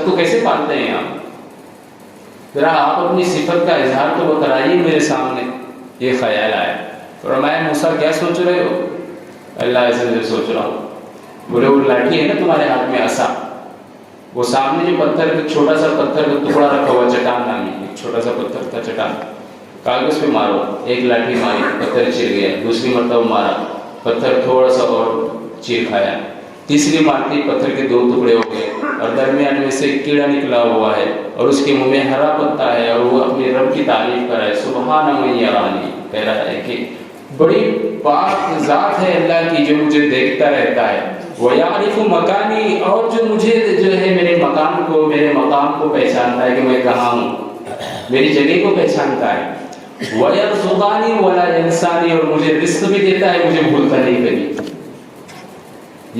Speaker 1: کو کیسے پالتے ہیں آپ؟ ذرا آپ اپنی صفت کا اظہار تو بتائیے میرے سامنے۔ یہ خیال آیا، فرمایا موسیٰ کیا سوچ رہے ہو؟ اللہ ایسے سوچ رہا ہوں بولے وہ لاٹھی ہے نا تمہارے ہاتھ میں عصا، وہ سامنے جو پتھر چھوٹا سا پتھر کا ٹکڑا رکھا ہوا چٹان نامی ایک چھوٹا سا پتھر تھا چٹان، کاغذ پہ مارو، ایک لاٹھی ماری پتھر چیر گیا، دوسری مرتبہ مارا پتھر تھوڑا سا اور چیر کھایا، تیسری مارتی پتھر کے 2 ٹکڑے ہو گئے اور درمیان میں سے کیڑا نکلا ہوا ہے اور اس کے منہ میں ہرا پتا ہے اور وہ اپنے رب کی تعریف کر رہا ہے، سبحان من یرانی، کہہ رہا ہے کہ بڑی پاک ذات ہے اللہ کی جو مجھے دیکھتا رہتا ہے، وَيَعْرِفُ مَكَانِي، اور جو مجھے جو ہے میرے مکان کو میرے مقام کو پہچانتا ہے کہ میں کہاں ہوں، میری جگہ کو پہچانتا ہے، وَيَرْزُقَانِي وَلَا يَنْسَانِي، اور مجھے رزق بھی دیتا ہے، مجھے بھولتا نہیں کبھی،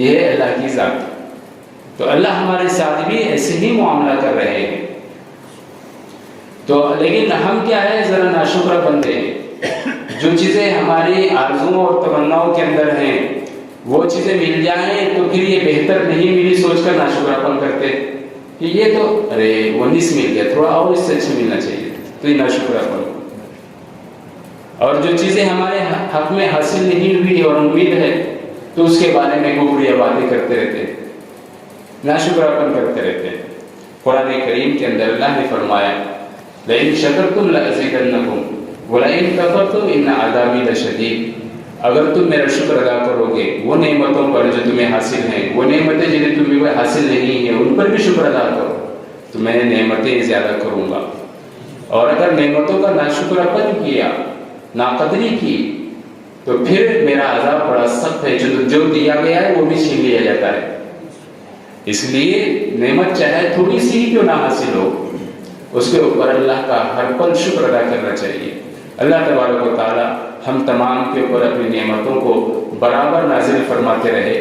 Speaker 1: یہ ہے اللہ کی ذات۔ تو اللہ ہمارے ساتھ بھی ایسے ہی معاملہ کر رہے ہیں، تو لیکن ہم کیا ہے ذرا ناشکر بندے ہیں، جو چیزیں ہماری آرزوؤں اور تمناؤں کے اندر ہیں وہ چیزیں مل جائیں تو پھر یہ بہتر نہیں ملی سوچ کر ناشکراپن کرتے کہ یہ تو ارے 19 مل گیا، تھوڑا اور اس سے اچھا ملنا چاہیے، تو یہ ناشکراپن۔ اور جو چیزیں ہمارے حق میں حاصل نہیں ہوئی اور امید ہے تو اس کے بارے میں گوبری باتیں کرتے رہتے ہیں، ناشکراپن کرتے رہتے ہیں۔ قرآن کریم کے اندر اللہ نے فرمایا لئن شکرتم لأزیدنکم ولئن کفرتم ان عذابی لشدید، اگر تم میرا شکر ادا کرو گے وہ نعمتوں پر جو تمہیں حاصل ہیں، وہ نعمتیں جنہیں تمہیں حاصل نہیں ہیں ان پر بھی شکر ادا کرو تو میں نعمتیں زیادہ کروں گا، اور اگر نعمتوں کا ناشکراپن کیا، ناقدری کی، تو پھر میرا عذاب بڑا سخت ہے، جو دیا گیا ہے وہ بھی چھین لیا جاتا ہے۔ اس لیے نعمت چاہے تھوڑی سی ہی کیوں نہ حاصل ہو، اس کے اوپر اللہ کا ہر پل شکر ادا کرنا چاہیے۔ اللہ تبارک و تعالی ہم تمام کے اوپر اپنی نعمتوں کو برابر نازل فرماتے رہے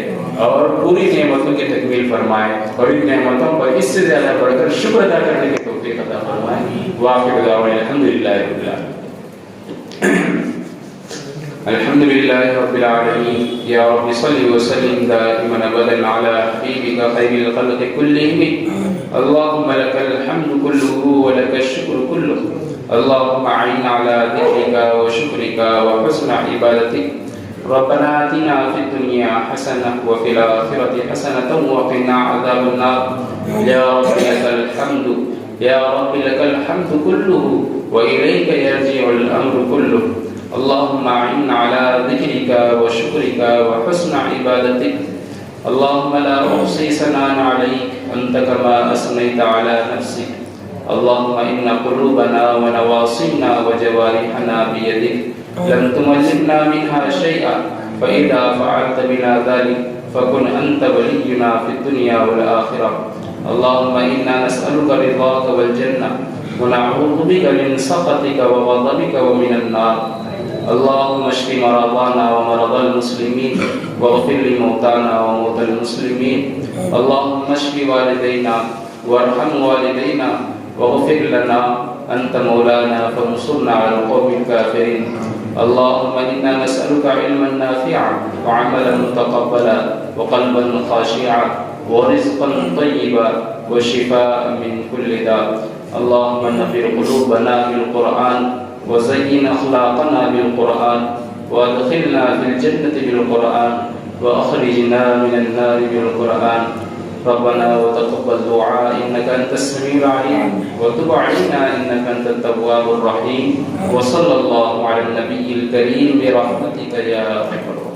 Speaker 1: اور پوری نعمتوں کی تکمیل فرمائے، اور ان نعمتوں پر اس سے زیادہ بڑھ کر شکر ادا کرنے کی توفیق عطا فرمائے۔ وآخر دعوانا الحمدللہ رب العالمین۔ الحمد للہ رب العالمین، یا رب صلی وسلم دائما ابدا علی حبیبک خیر الخلق کلہم، اللہم لک الحمد کلہ ولک الشکر کلہ، اللہم اعنا علی ذکرک وشکرک وحسن عبادتک، ربنا آتنا فی الدنیا حسنہ وفی الآخرة حسنة وقنا عذاب النار، یا رب لک الحمد، یا رب لک الحمد کلہ وإلیک یرجع الامر کلہ، اللهم أعنا على ذكرك وشكرك وحسن عبادتك، اللهم لا أحصي ثناء عليك أنت كما أثنيت على نفسك، اللهم إن قلوبنا ونواصينا وجوارحنا بيدك لن تملكنا منها شيئا، فإذا فعلت بنا ذلك فكن أنت ولينا في الدنيا والآخرة، اللهم إنا نسألك رضاك والجنة ونعوذ بك من سخطك وغضبك ومن النار، اللهم اشف مرضانا ومرضى المسلمين واغفر لموتانا وموتى المسلمين، اللهم اشف والدينا وارحم والدينا واغفر لنا، أنت مولانا فانصرنا على القوم الكافرين، اللهم إنا نسألك علما نافعا وعملا متقبلا وقلبا خاشعا ورزقا طيبا وشفاء من كل داء، اللهم نفر قلوبنا بالقرآن وزين أخلاقنا بالقرآن وادخلنا في الجنة بالقرآن وأخرجنا من النار بالقرآن، ربنا وتقبل دعاء إنك أنت السميع العليم وتب علينا إنك أنت التواب الرحيم، وصلى الله على النبي الكريم برحمتك يا أرحم الراحمين۔